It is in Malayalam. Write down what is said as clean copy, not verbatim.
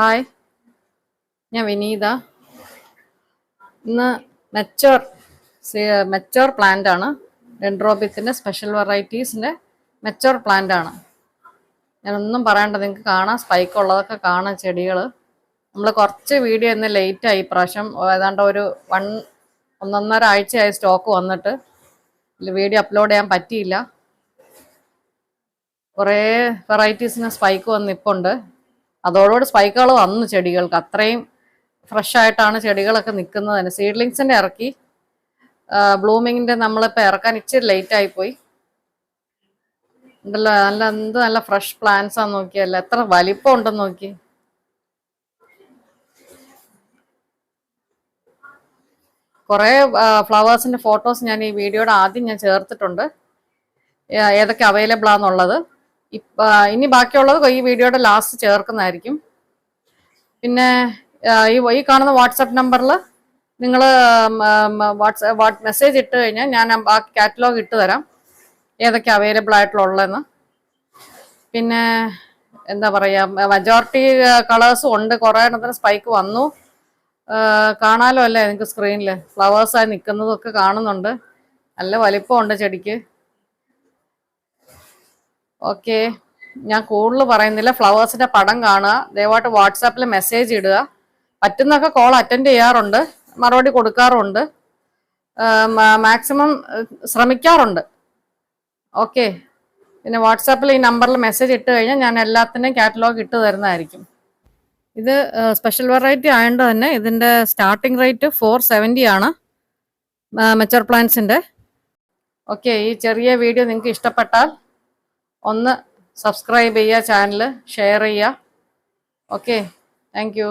ഹായ്, ഞാൻ വിനീത. ഇന്ന് മെച്ചോർ മെച്ചോർ പ്ലാന്റ് ആണ്. ഡെൻഡ്രോബിയത്തിൻ്റെ സ്പെഷ്യൽ വെറൈറ്റീസിൻ്റെ മെച്ചോർ പ്ലാന്റ് ആണ്. ഞാനൊന്നും പറയണ്ട, നിങ്ങൾക്ക് കാണാം, സ്പൈക്ക് ഉള്ളതൊക്കെ കാണാം ചെടികൾ. നമ്മൾ കുറച്ച് വീഡിയോ ഇന്ന് ലേറ്റായി പ്രാവശ്യം. ഏതാണ്ട് ഒരു ഒന്നൊന്നര ആഴ്ചയായി സ്റ്റോക്ക് വന്നിട്ട് വീഡിയോ അപ്ലോഡ് ചെയ്യാൻ പറ്റിയില്ല. കുറേ വെറൈറ്റീസിന് സ്പൈക്ക് വന്നിപ്പുണ്ട്. അതോടുകൂടി സ്പൈക്കുകൾ വന്നു ചെടികൾക്ക്. അത്രയും ഫ്രഷ് ആയിട്ടാണ് ചെടികളൊക്കെ നിൽക്കുന്നത് തന്നെ. സീഡ്ലിങ്സിൻ്റെ ഇറക്കി, ബ്ലൂമിങ്ങിൻ്റെ നമ്മളിപ്പോൾ ഇറക്കാൻ ഇച്ചിരി ലേറ്റ് ആയിപ്പോയി. ഉണ്ടല്ലോ, നല്ല ഫ്രഷ് പ്ലാന്റ്സ് ആണെന്ന് നോക്കിയല്ല, എത്ര വലിപ്പം ഉണ്ടെന്ന് നോക്കി. കുറേ ഫ്ലവേഴ്സിൻ്റെ ഫോട്ടോസ് ഞാൻ ഈ വീഡിയോയുടെ ആദ്യം ഞാൻ ചേർത്തിട്ടുണ്ട്, ഏതൊക്കെ അവൈലബിൾ ആണെന്നുള്ളത്. ഇനി ബാക്കിയുള്ളത് ഈ വീഡിയോയുടെ ലാസ്റ്റ് ചേർക്കുന്നതായിരിക്കും. പിന്നെ ഈ കാണുന്ന വാട്സപ്പ് നമ്പറിൽ നിങ്ങൾ മെസ്സേജ് ഇട്ട് കഴിഞ്ഞാൽ ഞാൻ ബാക്കി കാറ്റലോഗ് ഇട്ട് തരാം, ഏതൊക്കെ അവൈലബിൾ ആയിട്ടുള്ളതെന്ന്. പിന്നെ എന്താ പറയുക, മജോറിറ്റി കളേഴ്സും ഉണ്ട്. കുറേ എണ്ണത്തിന് സ്പൈക്ക് വന്നു, കാണാലോ അല്ലേ നിങ്ങൾക്ക് സ്ക്രീനിൽ. ഫ്ലവേഴ്സായി നിൽക്കുന്നതൊക്കെ കാണുന്നുണ്ട്. നല്ല വലിപ്പമുണ്ട് ചെടിക്ക്. ഓക്കെ, ഞാൻ കൂടുതൽ പറയുന്നില്ല. ഫ്ലവേഴ്സിൻ്റെ പടം കാണുക, ദയവായിട്ട് വാട്സാപ്പിൽ മെസ്സേജ് ഇടുക. പറ്റുന്നൊക്കെ കോൾ അറ്റൻഡ് ചെയ്യാറുണ്ട്, മറുപടി കൊടുക്കാറുണ്ട്, മാക്സിമം ശ്രമിക്കാറുണ്ട്. ഓക്കെ, പിന്നെ വാട്സാപ്പിൽ ഈ നമ്പറിൽ മെസ്സേജ് ഇട്ട് കഴിഞ്ഞാൽ ഞാൻ എല്ലാത്തിൻ്റെയും കാറ്റലോഗ് ഇട്ട് തരുന്നതായിരിക്കും. ഇത് സ്പെഷ്യൽ വെറൈറ്റി ആയതുകൊണ്ട് തന്നെ ഇതിൻ്റെ സ്റ്റാർട്ടിംഗ് റേറ്റ് 470 ആണ് മെച്ചർ പ്ലാന്റ്സിൻ്റെ. ഓക്കെ, ഈ ചെറിയ വീഡിയോ നിങ്ങൾക്ക് ഇഷ്ടപ്പെട്ടാൽ ഒന്ന് സബ്സ്ക്രൈബ് ചെയ്യുക, ചാനൽ ഷെയർ ചെയ്യുക. Okay, thank you.